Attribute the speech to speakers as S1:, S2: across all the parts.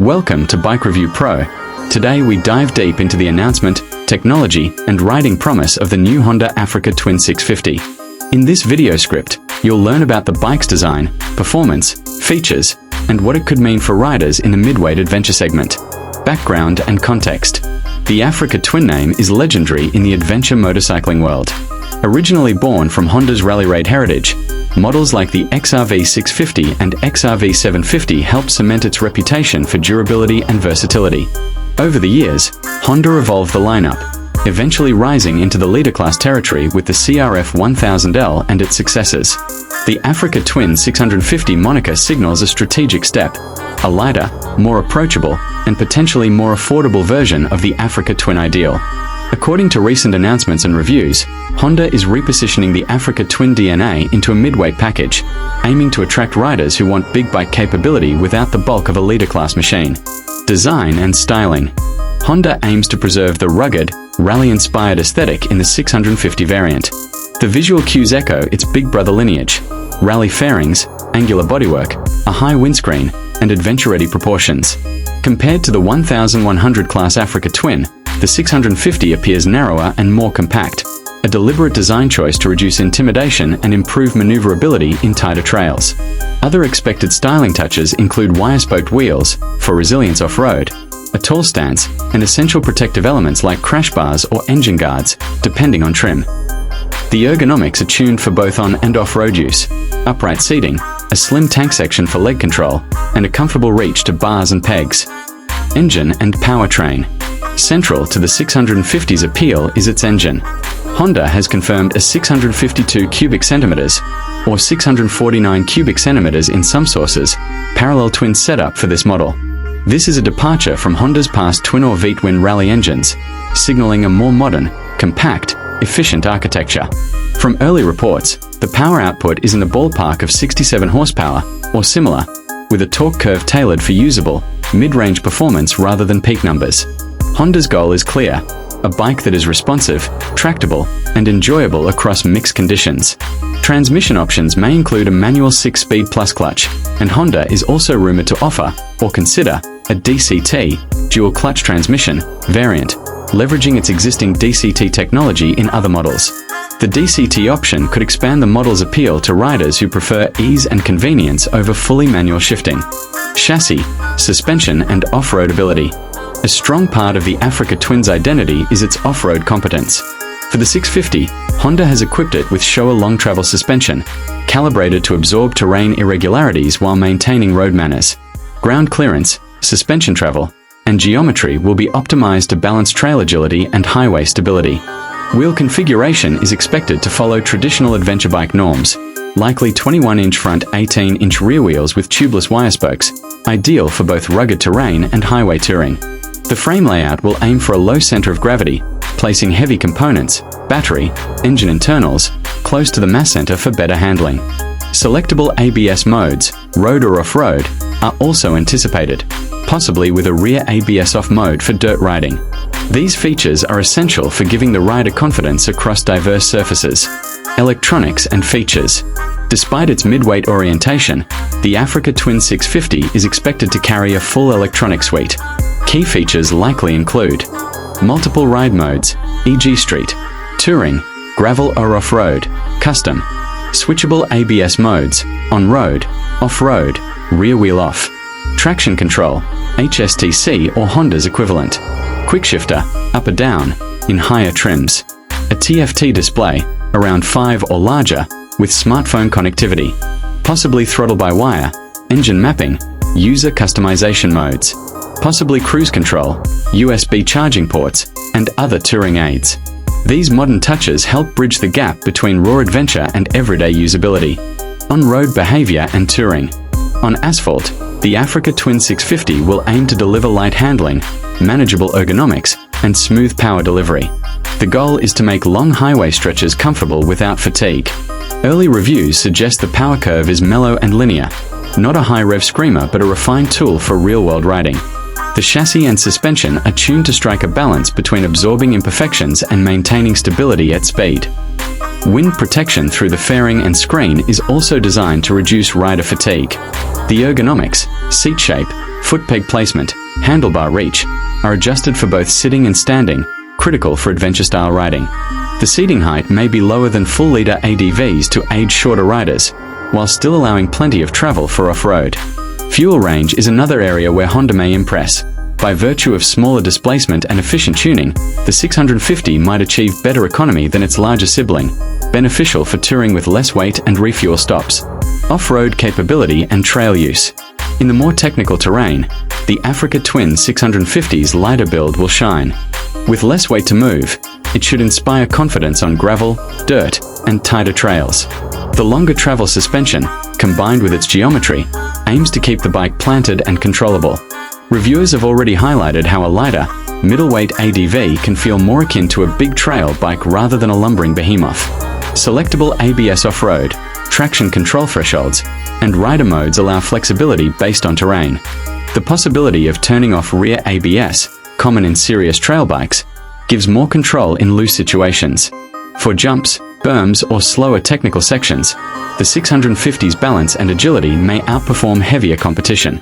S1: Welcome to Bike Review Pro. Today we dive deep into the announcement, technology, and riding promise of the new Honda Africa Twin 650. In this video script, you'll learn about the bike's design, performance, features, and what it could mean for riders in the midweight adventure segment. Background and context. The Africa Twin name is legendary in the adventure motorcycling world. Originally born from Honda's rally raid heritage, models like the XRV 650 and XRV 750 helped cement its reputation for durability and versatility. Over the years, Honda evolved the lineup, eventually rising into the leader class territory with the CRF 1000L and its successors. The Africa Twin 650 moniker signals a strategic step, a lighter, more approachable, and potentially more affordable version of the Africa Twin ideal. According to recent announcements and reviews, Honda is repositioning the Africa Twin DNA into a midweight package, aiming to attract riders who want big bike capability without the bulk of a leader class machine. Design and styling. Honda aims to preserve the rugged, rally-inspired aesthetic in the 650 variant. The visual cues echo its big brother lineage: rally fairings, angular bodywork, a high windscreen, and adventure-ready proportions. Compared to the 1100 class Africa Twin, the 650 appears narrower and more compact, a deliberate design choice to reduce intimidation and improve maneuverability in tighter trails. Other expected styling touches include wire-spoked wheels for resilience off-road, a tall stance, and essential protective elements like crash bars or engine guards, depending on trim. The ergonomics are tuned for both on and off-road use: upright seating, a slim tank section for leg control, and a comfortable reach to bars and pegs. Engine and powertrain. Central to the 650's appeal is its engine. Honda has confirmed a 652 cubic centimeters, or 649 cubic centimeters in some sources, parallel twin setup for this model. This is a departure from Honda's past twin or V-twin rally engines, signaling a more modern, compact, efficient architecture. From early reports, the power output is in the ballpark of 67 horsepower, or similar, with a torque curve tailored for usable, mid-range performance rather than peak numbers. Honda's goal is clear: a bike that is responsive, tractable, and enjoyable across mixed conditions. Transmission options may include a manual 6-speed plus clutch, and Honda is also rumored to offer, or consider, a DCT, dual clutch transmission, variant, leveraging its existing DCT technology in other models. The DCT option could expand the model's appeal to riders who prefer ease and convenience over fully manual shifting. Chassis, suspension, and off-road ability. A strong part of the Africa Twin's identity is its off-road competence. For the 650, Honda has equipped it with Showa long travel suspension, calibrated to absorb terrain irregularities while maintaining road manners. Ground clearance, suspension travel, and geometry will be optimized to balance trail agility and highway stability. Wheel configuration is expected to follow traditional adventure bike norms, likely 21-inch front, 18-inch rear wheels with tubeless wire spokes, ideal for both rugged terrain and highway touring. The frame layout will aim for a low center of gravity, placing heavy components, battery, engine internals, close to the mass center for better handling. Selectable ABS modes, road or off-road, are also anticipated, possibly with a rear ABS off mode for dirt riding. These features are essential for giving the rider confidence across diverse surfaces. Electronics and features. Despite its midweight orientation, the Africa Twin 650 is expected to carry a full electronic suite. Key features likely include multiple ride modes, e.g. street, touring, gravel or off-road, custom, switchable ABS modes, on-road, off-road, rear wheel off, traction control, HSTC or Honda's equivalent, quick shifter, up or down, in higher trims, a TFT display, around 5 or larger, with smartphone connectivity, possibly throttle-by-wire, engine mapping, user customization modes, possibly cruise control, USB charging ports, and other touring aids. These modern touches help bridge the gap between raw adventure and everyday usability. On-road behavior and touring. On asphalt, the Africa Twin 650 will aim to deliver light handling, manageable ergonomics, and smooth power delivery. The goal is to make long highway stretches comfortable without fatigue. Early reviews suggest the power curve is mellow and linear, not a high-rev screamer but a refined tool for real-world riding. The chassis and suspension are tuned to strike a balance between absorbing imperfections and maintaining stability at speed. Wind protection through the fairing and screen is also designed to reduce rider fatigue. The ergonomics, seat shape, foot peg placement, handlebar reach, are adjusted for both sitting and standing, critical for adventure-style riding. The seating height may be lower than full-liter ADVs to aid shorter riders, while still allowing plenty of travel for off-road. Fuel range is another area where Honda may impress. By virtue of smaller displacement and efficient tuning, the 650 might achieve better economy than its larger sibling, beneficial for touring with less weight and refuel stops. Off-road capability and trail use. In the more technical terrain, the Africa Twin 650's lighter build will shine. With less weight to move, it should inspire confidence on gravel, dirt, and tighter trails. The longer travel suspension, combined with its geometry, aims to keep the bike planted and controllable. Reviewers have already highlighted how a lighter, middleweight ADV can feel more akin to a big trail bike rather than a lumbering behemoth. Selectable ABS off-road, traction control thresholds, and rider modes allow flexibility based on terrain. The possibility of turning off rear ABS, common in serious trail bikes, gives more control in loose situations. For jumps, berms, or slower technical sections, the 650's balance and agility may outperform heavier competition.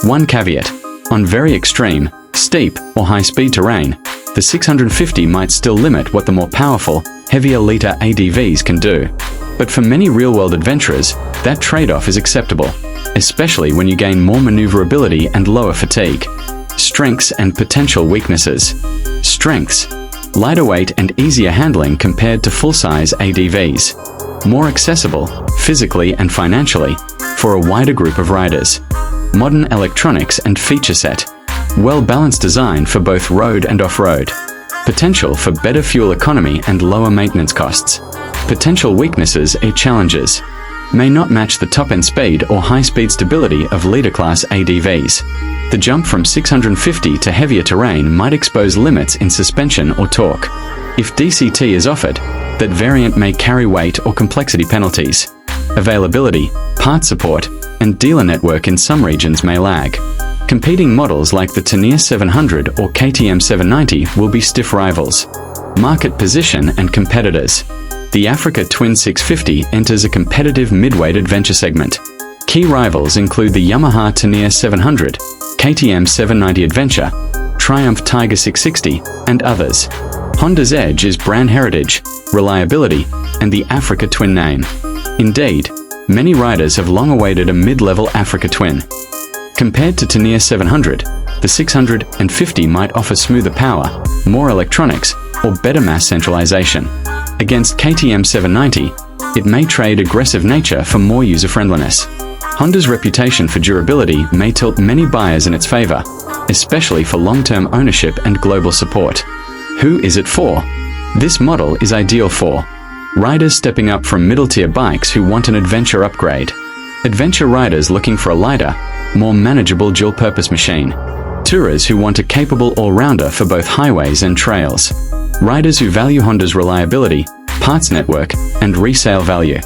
S1: One caveat: on very extreme, steep, or high-speed terrain, the 650 might still limit what the more powerful, heavier-liter ADVs can do. But for many real-world adventurers, that trade-off is acceptable, especially when you gain more maneuverability and lower fatigue. Strengths and potential weaknesses. Strengths: lighter weight and easier handling compared to full-size ADVs. More accessible, physically and financially, for a wider group of riders. Modern electronics and feature set. Well-balanced design for both road and off-road. Potential for better fuel economy and lower maintenance costs. Potential weaknesses or challenges. May not match the top-end speed or high-speed stability of leader-class ADVs. The jump from 650 to heavier terrain might expose limits in suspension or torque. If DCT is offered, that variant may carry weight or complexity penalties. Availability, part support, and dealer network in some regions may lag. Competing models like the Tenere 700 or KTM 790 will be stiff rivals. Market position and competitors. The Africa Twin 650 enters a competitive midweight adventure segment. Key rivals include the Yamaha Tenere 700, KTM 790 Adventure, Triumph Tiger 660, and others. Honda's edge is brand heritage, reliability, and the Africa Twin name. Indeed, many riders have long awaited a mid-level Africa Twin. Compared to Tenere 700, the 650 might offer smoother power, more electronics, or better mass centralization. Against KTM 790, it may trade aggressive nature for more user-friendliness. Honda's reputation for durability may tilt many buyers in its favor, especially for long-term ownership and global support. Who is it for? This model is ideal for riders stepping up from middle-tier bikes who want an adventure upgrade, adventure riders looking for a lighter, more manageable dual-purpose machine, tourers who want a capable all-rounder for both highways and trails, riders who value Honda's reliability, parts network, and resale value,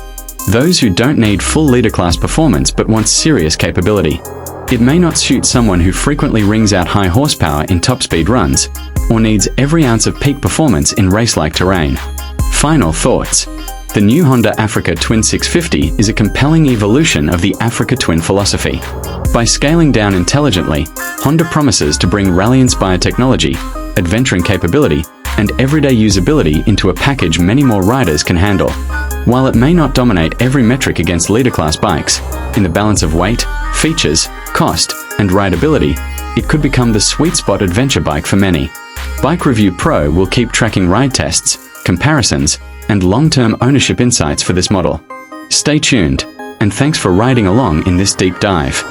S1: those who don't need full leader-class performance but want serious capability. It may not suit someone who frequently wrings out high horsepower in top-speed runs, or needs every ounce of peak performance in race-like terrain. Final thoughts. The new Honda Africa Twin 650 is a compelling evolution of the Africa Twin philosophy. By scaling down intelligently, Honda promises to bring rally-inspired technology, adventuring capability, and everyday usability into a package many more riders can handle. While it may not dominate every metric against leader-class bikes, in the balance of weight, features, cost, and rideability, it could become the sweet spot adventure bike for many. Bike Review Pro will keep tracking ride tests, comparisons, and long-term ownership insights for this model. Stay tuned, and thanks for riding along in this deep dive.